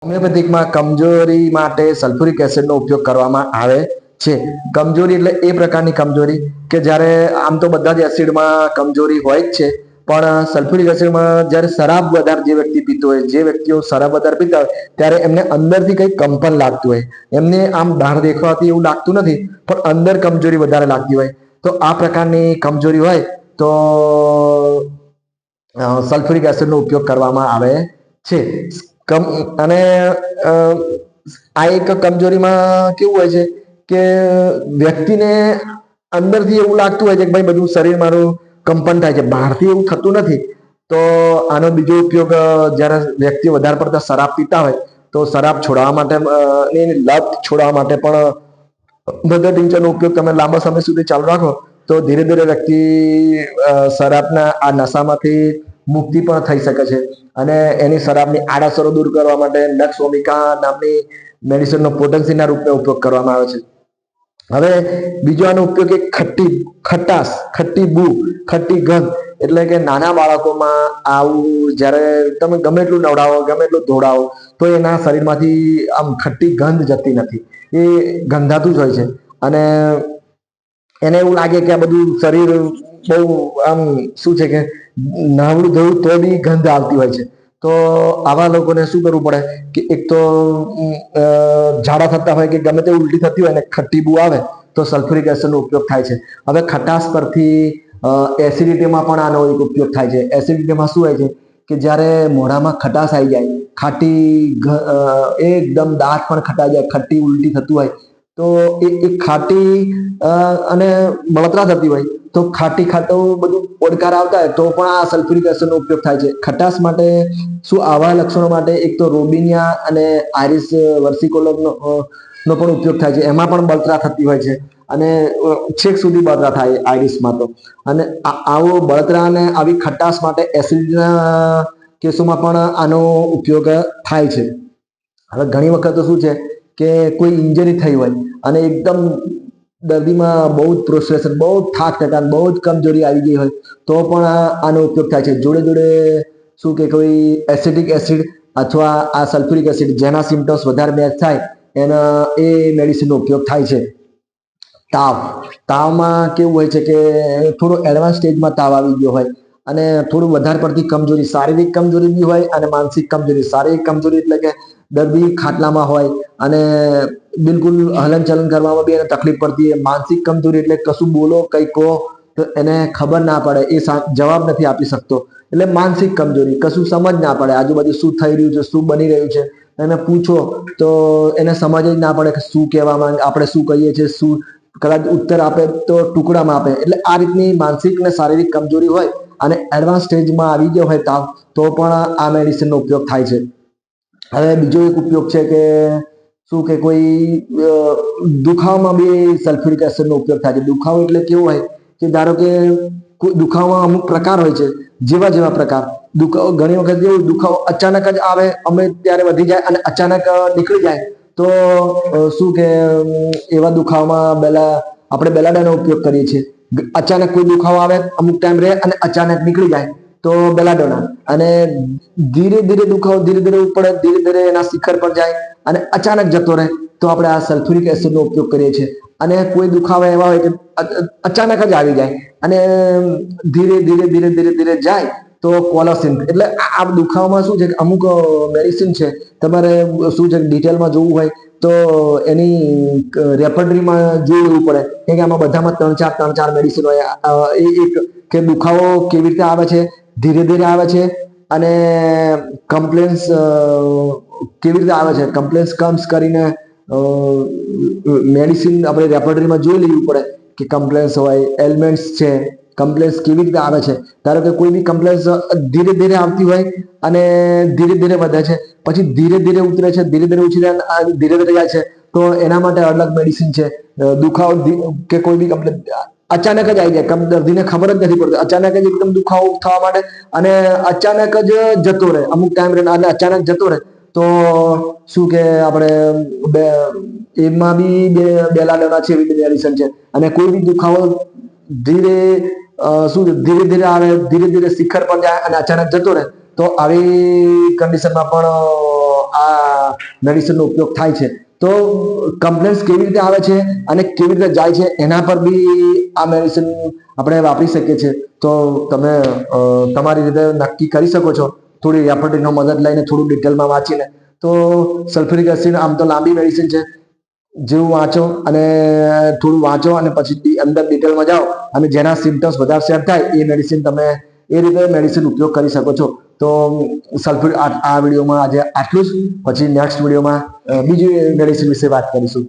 હોમિયોપેથિકમાં કમજોરી માટે સલ્ફ્યુરિક એસિડનો ઉપયોગ કરવામાં આવે છે. કમજોરી એટલે એ પ્રકારની કમજોરી કે જ્યારે આમ તો બધા જ એસિડમાં કમજોરી હોય જ છે, પણ સલ્ફ્યુરિક એસિડમાં જ્યારે શરાબ વધારે જે વ્યક્તિ પીતો હોય, જે વ્યક્તિઓ શરાબ વધારે પીતા હોય ત્યારે એમને અંદરથી કંઈક કંપન લાગતું હોય, એમને આમ બહાર દેખાવાથી એવું લાગતું નથી, પણ અંદર કમજોરી વધારે લાગતી હોય. તો આ પ્રકારની કમજોરી હોય તો સલ્ફ્યુરિક એસિડનો ઉપયોગ કરવામાં આવે છે. અને આ એક કમજોરીમાં કેવું હોય છે કે વ્યક્તિને અંદરથી એવું લાગતું હોય છે કે ભાઈ બધું શરીર મારું કંપન થાય છે, બહારથી એવું થતું નથી. તો આનો બીજો ઉપયોગ જ્યારે વ્યક્તિ વધારે પડતા શરાબ પીતા હોય તો શરાબ છોડવા માટે, એની લત છોડવા માટે પણ મધર ટિંચરનો ઉપયોગ તમે લાંબા સમય સુધી ચાલુ રાખો તો ધીરે ધીરે વ્યક્તિ શરાબના આ નશામાંથી મુક્તિ પણ થઈ શકે છે. અને એની શરાબની આડાઅસરો દૂર કરવા માટે નક્સ ઓમિકા નામની મેડિસિનનો પોટેન્સીના રૂપે ઉપયોગ કરવામાં આવે છે. હવે બીજો આનો ઉપયોગ એક ખટાશ, ખટ્ટી બુ, ખટ્ટી ગંધ, એટલે કે નાના બાળકોમાં આવું જ્યારે તમે ગમે એટલું નવડાવો, ગમે એટલું ધોડાવો તો એના શરીરમાંથી આમ ખટ્ટી ગંધ જતી નથી, એ ગંધાતું જ હોય છે. અને એને એવું લાગે કે આ બધું શરીર બહુ આમ શું છે કે નાવડું ધોયું તો બી ગંધ આવતી હોય છે. તો આવા લોકોને શું કરવું પડે કે એક તો ઝાડા થતા હોય કે ગમે તે ઉલટી થતી હોય ને ખટ્ટી બુ આવે તો સલ્ફ્યુરિક એસિડનો ઉપયોગ થાય છે. હવે ખટાશ પરથી એસિડિટીમાં પણ આનો એક ઉપયોગ થાય છે. એસિડિટીમાં શું હોય છે કે જ્યારે મોઢામાં ખટાશ આવી જાય, ખાટી એકદમ દાંત પણ ખટાઈ જાય, ખટ્ટી ઉલટી થતું હોય તો એ ખાટી અને બળતરા થતી હોય તો ખાટી ખાટું બધું ઓડકાર આવતા હોય તો પણ આ સલ્ફ્યુરિક એસિડનો ઉપયોગ થાય છે. ખટાશ માટે શું આવા લક્ષણો માટે એક તો રોબિનિયા અને આઇરિસ વર્સિકોલમનો પણ ઉપયોગ થાય છે. એમાં પણ બળતરા થતી હોય છે અને છેક સુધી બળતરા થાય આઇરિસમાં તો. અને આવો બળતરા અને આવી ખટાશ માટે એસિડના કેસોમાં પણ આનો ઉપયોગ થાય છે. હવે ઘણી વખત તો શું છે કે કોઈ ઇન્જરી થઈ હોય અને એકદમ દર્દીમાં બહુ જ પ્રોસ્ટ્રેશન, બહુ જ થાક થકાન, બહુ જ કમજોરી આવી ગઈ હોય તો પણ આનો ઉપયોગ થાય છે. જોડે જોડે શું કે કોઈ એસિડિક એસિડ અથવા આ સલ્ફ્યુરિક એસિડ જેના સિમ્ટમ્સ વધારે મેચ થાય એના એ મેડિસિનનો ઉપયોગ થાય છે. તાવમાં કેવું હોય છે કે થોડો એડવાન્સ સ્ટેજમાં તાવ આવી ગયો હોય અને થોડું વધારે પડતી કમજોરી, શારીરિક કમજોરી બી હોય અને માનસિક કમજોરી. શારીરિક કમજોરી એટલે કે દર્દી ખાટલામાં હોય અને બિલકુલ હલન ચલન કરવામાં બી એને તકલીફ પડતી હોય. માનસિક કમજોરી એટલે કશું બોલો, કંઈ કહો તો એને ખબર ના પડે, એ જવાબ નથી આપી શકતો, એટલે માનસિક કમજોરી. કશું સમજ ના પડે આજુબાજુ શું થઈ રહ્યું છે, શું બની રહ્યું છે, એને પૂછો તો એને સમજ જ ના પડે કે શું કહેવામાં, આપણે શું કહીએ છીએ, શું કદાચ ઉત્તર આપે તો ટુકડામાં આપે. એટલે આ રીતની માનસિક અને શારીરિક કમજોરી હોય અને એડવાન્સ સ્ટેજમાં આવી ગયો હોય તાવ તો પણ આ મેડિસિનનો ઉપયોગ થાય છે. હવે બીજો એક ઉપયોગ છે કે શું કે કોઈ દુખાવામાં બી સલ્ફ્યુરિક એસિડનો ઉપયોગ થાય છે. દુખાવો એટલે કેવું હોય કે ધારો કે કોઈ દુખાવામાં અમુક પ્રકાર હોય છે, જેવા જેવા પ્રકાર. દુખાવો ઘણી વખત કેવું, દુખાવો અચાનક જ આવે, અમે ત્યારે વધી જાય અને અચાનક નીકળી જાય તો શું કે એવા દુખાવામાં આપણે બેલાડાનો ઉપયોગ કરીએ છીએ. અચાનક કોઈ દુખાવો આવે, અમુક ટાઈમ રહે અને અચાનક નીકળી જાય તો બેલાડોના. અને ધીરે ધીરે દુખાવો ધીરે ધીરે પડે, ધીરે ધીરે એના શિખર પર જાય અને અચાનક જતો રહે તો આપણે આ સલ્ફ્યુરિક એસિડનો ઉપયોગ કરીએ છીએ. અને કોઈ દુખાવા એવા હોય કે અચાનક જ આવી જાય અને ધીરે ધીરે ધીરે ધીરે ધીરે જાય તો કોલોસિન. એટલે આ દુખાવામાં શું છે કે અમુક મેડિસિન છે, તમારે શું છે ડિટેલમાં જોવું હોય તો એની રેપર્ટરીમાં જોઈ લેવું પડે કે આમાં બધામાં ત્રણ ચાર મેડિસિન હોય. એક કે દુખાવો કેવી રીતે આવે છે, ધીરે ધીરે આવે છે અને કમ્પ્લેન્સ કેવી રીતે આવે છે, કમ્પ્લેન્સ કમ્સ કરીને મેડિસિન આપણે રેપર્ટરીમાં જોઈ લેવું પડે કે કમ્પ્લેન્સ હોય, એલિમેન્ટ્સ છે, કમ્પ્લેન્સ કેવી રીતે આવે છે. ધારો કે કોઈ બી કમ્પ્લેન્સ ધીરે ધીરે આવતી હોય અને ધીરે ધીરે વધે છે, પછી ધીરે ધીરે ઉતરે છે, ધીરે ધીરે ઓછી જાય, ધીરે ધીરે જાય છે, તો એના માટે અલગ મેડિસિન છે. દુખાવો કે કોઈ બી કમ્પ્લેન અચાનક જ આવી જાય, દર્દીને ખબર જ નથી પડતી, અચાનક જ એકદમ દુખાવો થવા માંડે અને અચાનક જ જતો રહે, અમુક ટાઈમ રહે અને અચાનક જતો રહે તો શું કે આપણે એમાં બી બેલાડોના છે એવી મેડિસિન છે. અને કોઈ બી દુખાવો ધીરે શું ધીરે ધીરે આવે, ધીરે ધીરે શિખર પર જાય અને અચાનક જતો રહે તો આવી કન્ડિશનમાં પણ આ મેડિસિનનો ઉપયોગ થાય છે. તો કમ્પ્લેન્સ કેવી રીતે આવે છે અને કેવી રીતે જાય છે એના પર બી આ મેડિસિન આપણે વાપરી શકીએ છીએ. તો તમે તમારી રીતે નક્કી કરી શકો છો, થોડી રેપર્ટરીનો મદદ લઈને, થોડું ડિટેલમાં વાંચીને. તો સલ્ફ્યુરિક એસિડ આમ તો લાંબી મેડિસિન છે, જેવું વાંચો અને થોડું વાંચો અને પછી અંદર ડિટેલમાં જાઓ અને જેના સિમ્ટમ્સ વધારે સેટ થાય એ મેડિસિન તમે એ રીતે મેડિસિન ઉપયોગ કરી શકો છો. તો સલ્ફ્યુરિક આ વિડીયોમાં આજે આટલું જ. પછી નેક્સ્ટ વિડીયોમાં બીજી મેડિસિન વિશે વાત કરીશું.